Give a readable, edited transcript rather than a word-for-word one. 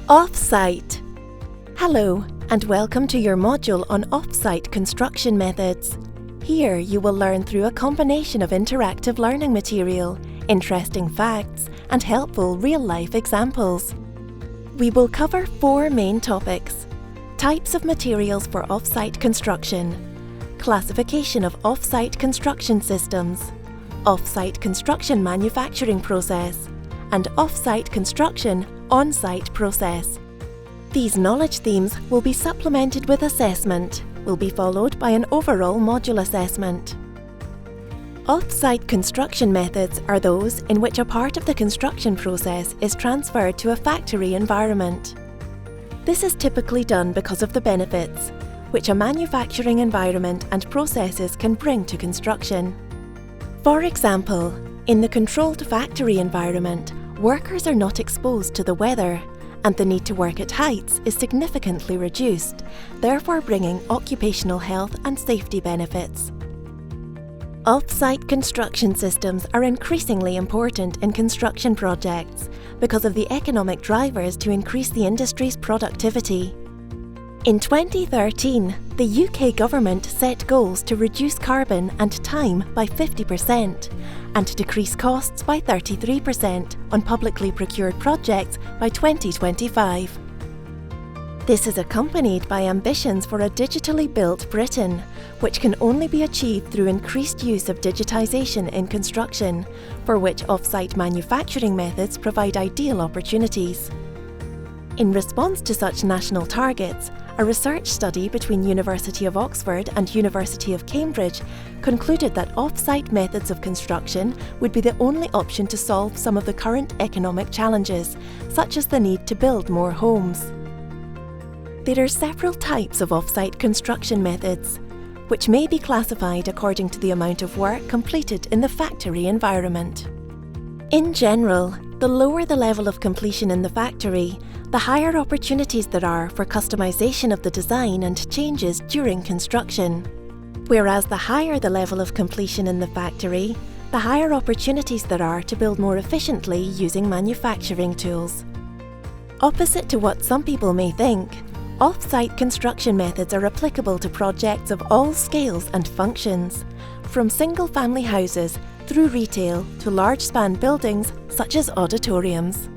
Off-site. Hello, and welcome to your module on off-site construction methods. Here you will learn through a combination of interactive learning material, interesting facts, and helpful real-life examples. We will cover 4 main topics: types of materials for off-site construction, classification of off-site construction systems, off-site construction manufacturing process, and off-site construction on-site process. These knowledge themes will be supplemented with assessment, will be followed by an overall module assessment. Off-site construction methods are those in which a part of the construction process is transferred to a factory environment. This is typically done because of the benefits, which a manufacturing environment and processes can bring to construction. For example, in the controlled factory environment, workers are not exposed to the weather, and the need to work at heights is significantly reduced, therefore bringing occupational health and safety benefits. Off-site construction systems are increasingly important in construction projects because of the economic drivers to increase the industry's productivity. In 2013, the UK government set goals to reduce carbon and time by 50% and decrease costs by 33% on publicly procured projects by 2025. This is accompanied by ambitions for a digitally built Britain, which can only be achieved through increased use of digitisation in construction, for which off-site manufacturing methods provide ideal opportunities. In response to such national targets, a research study between University of Oxford and University of Cambridge concluded that off-site methods of construction would be the only option to solve some of the current economic challenges, such as the need to build more homes. There are several types of off-site construction methods, which may be classified according to the amount of work completed in the factory environment. In general, the lower the level of completion in the factory, the higher opportunities there are for customization of the design and changes during construction. Whereas the higher the level of completion in the factory, the higher opportunities there are to build more efficiently using manufacturing tools. Opposite to what some people may think, off-site construction methods are applicable to projects of all scales and functions, from single-family houses through retail to large-span buildings such as auditoriums.